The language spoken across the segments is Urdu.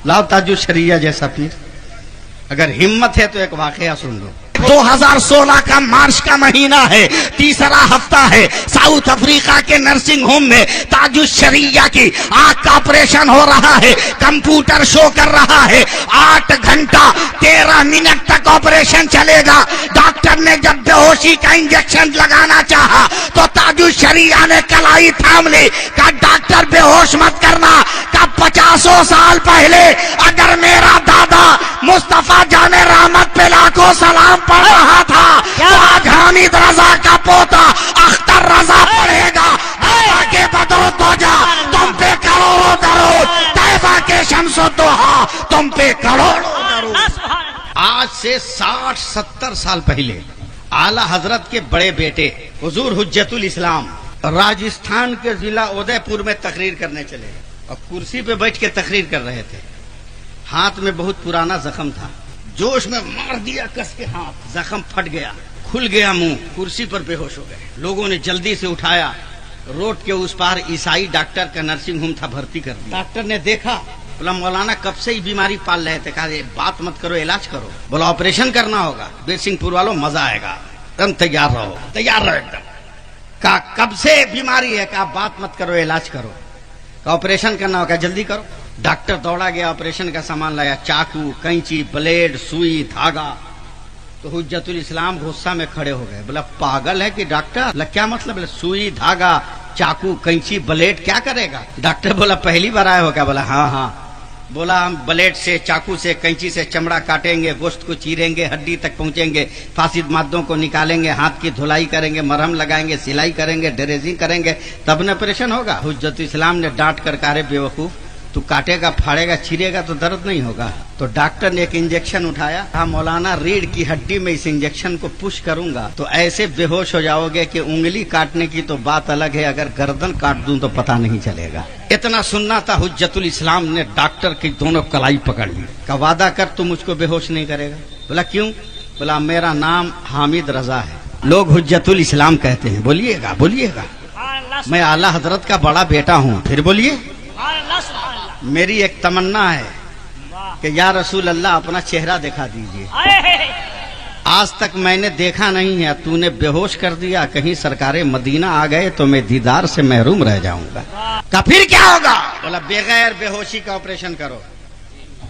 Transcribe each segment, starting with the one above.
لاؤ تاج الشریعہ جیسا پیر. اگر ہمت ہے تو ایک واقعہ سن لو. 2016 کا مارچ کا مہینہ ہے, تیسرا ہفتہ ہے. ساؤتھ افریقہ کے نرسنگ ہوم میں تاج الشریعہ کی آنکھ کا آپریشن ہو رہا ہے. کمپیوٹر شو کر رہا ہے 8 گھنٹہ 13 منٹ تک آپریشن چلے گا. ڈاکٹر نے جب بے ہوشی کا انجیکشن لگانا چاہا تو تاج الشریعہ نے کلائی تھام لی. کہا ڈاکٹر بے ہوش مت کرنا. کہا 50 سال پہلے اگر میرا دادا مصطفیٰ جان رحمت پہ لاکھوں سلام پڑھ رہا تھا تو آج حامد رضا کا پوتا اختر رضا پڑھے گا. طیبہ کے بدر دوجا تم پہ کروڑوں درود, طیبہ کے شمس و دوحا تم پہ کروڑوں درود. آج سے 60-70 سال پہلے اعلیٰ حضرت کے بڑے بیٹے حضور حجت الاسلام راجستھان کے ضلع ادے پور میں تقریر کرنے چلے اور کرسی پہ بیٹھ کے تقریر کر رہے تھے. ہاتھ میں بہت پرانا زخم تھا, جوش میں مار دیا کس کے ہاتھ, زخم پھٹ گیا, کھل گیا منہ, کرسی پر بے ہوش ہو گئے. لوگوں نے جلدی سے اٹھایا, روڈ کے اس پار عیسائی ڈاکٹر کا نرسنگ ہوم تھا, بھرتی کر دیا. ڈاکٹر نے دیکھا, بولا مولانا کب سے ہی بیماری پال رہے تھے. کہا بات مت کرو, علاج کرو. بولا آپریشن کرنا ہوگا. بیر سنگھ پور والوں مزہ آئے گا, تم تیار رہو, تیار رہو ایک دم. کہا کب سے بیماری ہے. کہا بات مت کرو, علاج کرو. کہا آپریشن کرنا ہوگا, جلدی کرو. ڈاکٹر دوڑا گیا, آپریشن کا سامان لایا, چاقو, کینچی, بلیڈ, سوئی, دھاگا. تو حجت الاسلام غصہ میں کھڑے ہو گئے. بولا پاگل ہے کہ ڈاکٹر, کیا مطلب ہے؟ سوئی, دھاگا, چاقو, کینچی, بلیڈ کیا کرے گا؟ ڈاکٹر بولا پہلی بار آئے ہو کیا؟ بولا ہاں. بولا ہم بلیڈ سے, چاقو سے, کینچی سے چمڑا کاٹیں گے, گوشت کو چیریں گے, ہڈی تک پہنچیں گے, فاسد مادوں کو نکالیں گے, ہاتھ کی دھلائی کریں گے, مرہم لگائیں گے, سلائی کریں گے, ڈریزنگ کریں گے, تب نہ آپریشن ہوگا. حجت اسلام نے ڈانٹ کر کہا بے وقوف, تو کاٹے گا, پھاڑے گا, چیرے گا تو درد نہیں ہوگا. تو ڈاکٹر نے ایک انجیکشن اٹھایا, کہا مولانا ریڑھ کی ہڈی میں اس انجیکشن کو پش کروں گا تو ایسے بے ہوش ہو جاؤ گے کہ انگلی کاٹنے کی تو بات الگ ہے, اگر گردن کاٹ دوں تو پتہ نہیں چلے گا. اتنا سننا تھا. حجت الاسلام نے ڈاکٹر کی دونوں کلائی پکڑ لی. کا وعدہ کر تو مجھ کو بے ہوش نہیں کرے گا. بولا کیوں؟ بولا میرا نام حامد رضا ہے, لوگ حجت الاسلام کہتے ہیں. بولیے گا, بولیے گا. میں اعلیٰ حضرت کا بڑا بیٹا ہوں. پھر بولیے. میری ایک تمنا ہے کہ یا رسول اللہ اپنا چہرہ دکھا دیجئے. آج تک میں نے دیکھا نہیں ہے, تو نے بے ہوش کر دیا, کہیں سرکار مدینہ آ گئے تو میں دیدار سے محروم رہ جاؤں گا. کہا پھر کیا ہوگا؟ بولا بغیر بے ہوشی کا آپریشن کرو.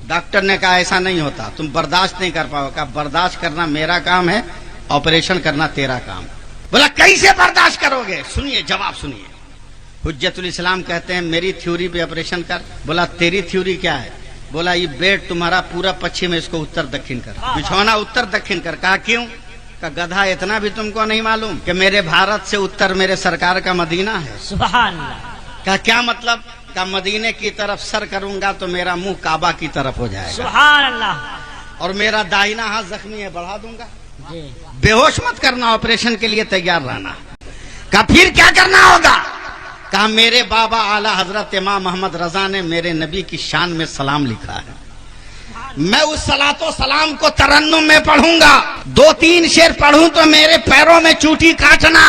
ڈاکٹر نے کہا ایسا نہیں ہوتا, تم برداشت نہیں کر پاؤ. کہا برداشت کرنا میرا کام ہے, آپریشن کرنا تیرا کام. بولا کیسے برداشت کرو گے؟ سنیے, جواب سنیے. حجت الاسلام کہتے ہیں میری تھیوری پہ آپریشن کر. بولا تیری تھیوری کیا ہے؟ بولا یہ بیڈ تمہارا پورا پچھم ہے, اس کو اتر دکھن کر, بچھونا اتر دکھن کر. کہا کیوں؟ کہ گدھا اتنا بھی تم کو نہیں معلوم کہ میرے بھارت سے اتر میرے سرکار کا مدینہ ہے. سبحان اللہ. کہا کیا مطلب؟ کہ مدینے کی طرف سر کروں گا تو میرا منہ کعبہ کی طرف ہو جائے گا. سبحان اللہ. اور میرا داہنا ہاتھ زخمی ہے, بڑھا دوں گا. بے ہوش مت کرنا, آپریشن کے لیے تیار رہنا. کہا پھر کیا کرنا ہوگا؟ کہا میرے بابا اعلیٰ حضرت امام محمد رضا نے میرے نبی کی شان میں سلام لکھا ہے, میں اس صلاۃ و سلام کو ترنم میں پڑھوں گا. 2-3 شعر پڑھوں تو میرے پیروں میں چوٹی کاٹنا,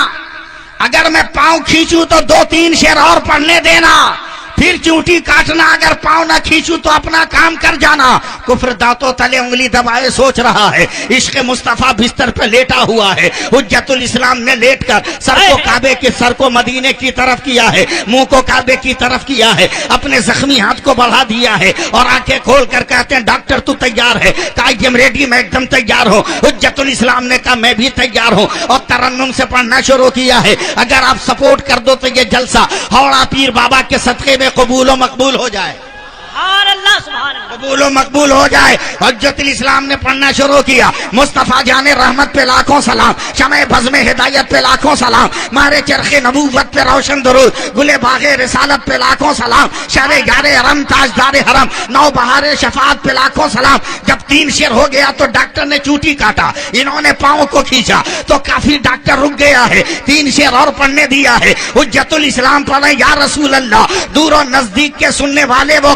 اگر میں پاؤں کھینچوں تو 2-3 شعر اور پڑھنے دینا, پھر چوٹی کاٹنا. اگر پاؤں نہ کھینچوں تو اپنا کام کر جانا. کفر دانتوں تلے انگلی دبائے سوچ رہا ہے, عشق مصطفیٰ بستر پہ لیٹا ہوا ہے. حجت الاسلام نے لیٹ کر سر کو کعبے کے, سر کو مدینے کی طرف کیا ہے, منہ کو کعبے کی طرف کیا ہے, اپنے زخمی ہاتھ کو بڑھا دیا ہے اور آنکھیں کھول کر کہتے ہیں ڈاکٹر تو تیار ہے؟ کہا آئی ایم ریڈی, میں ایک دم تیار ہوں. حجت الاسلام نے کہا میں بھی تیار ہوں, اور ترنم سے پڑھنا شروع کیا ہے. اگر آپ سپورٹ کر دو تو یہ جلسہ ہاوڑا پیر بابا کے صدقے میں قبول و مقبول ہو جائے. سبحان اللہ, سبحان اللہ. قبول و مقبول ہو جائے. حجت الاسلام نے پڑھنا شروع کیا. مصطفیٰ جان رحمت پہ لاکھوں سلام, شمع بزم ہدایت پہ لاکھوں سلام, مارے چرخ نبوت پہ روشن درود, گلے باغ رسالت پہ لاکھوں سلام, شر یار حرم تاجدار حرم, نو بہار شفاعت پہ لاکھوں سلام. جب 3 شعر ہو گیا تو ڈاکٹر نے چوٹی کاٹا, انہوں نے پاؤں کو کھینچا تو کافی ڈاکٹر رک گیا ہے, 3 شعر اور پڑھنے دیا ہے. حجت الاسلام پڑھے یا رسول اللہ, دور و نزدیک کے سننے والے وہ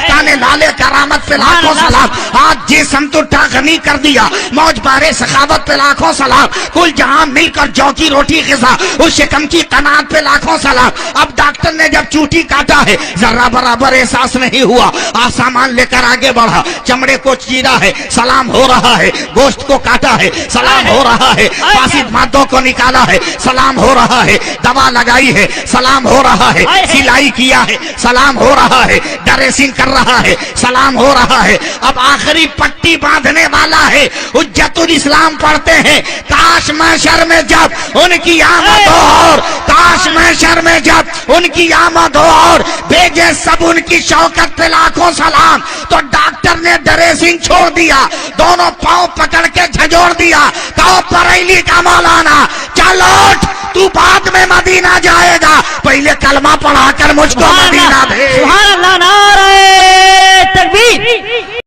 کانے لالے کرامت پہ لاکھوں سلام. آج جس سمتٹھا غنی کر دیا، موج بارے سخاوت پہ لاکھوں سلام، کل جہاں مل کر جو کی روٹی غذا، اس شکم کی قناعت پہ لاکھوں سلام۔ اب ڈاکٹر نے جب چوٹی کاٹا ہے ذرہ برابر احساس نہیں ہوا، سامان لے کر آگے بڑھا، چمڑے کو چیرا ہے سلام ہو رہا ہے، گوشت کو کاٹا ہے سلام ہو رہا ہے، فاسد مادوں کو نکالا ہے سلام ہو رہا ہے، دوا لگائی ہے سلام ہو رہا ہے، سلائی کیا ہے سلام ہو رہا ہے، ڈریسنگ کر رہا ہے سلام ہو رہا ہے، اب آخری پٹی باندھنے والا ہے، حجت الاسلام پڑھتے ہیں، کاش محشر میں جب ان کی آمد ہو اور کاش محشر میں جب ان کی آمد ہو اور بھیجے سب ان کی شوکت پہ لاکھوں سلام، تو ڈاکٹر نے ڈریسنگ چھوڑ دیا، دونوں پاؤں پکڑ کے جھجوڑ دیا، کہو بریلی کا مولانا چل اٹھ، تو بعد میں مدینہ جائے گا، پہلے کلمہ پڑھا کر مجھ کو مدینہ بھیج۔ سبحان اللہ، نعرہ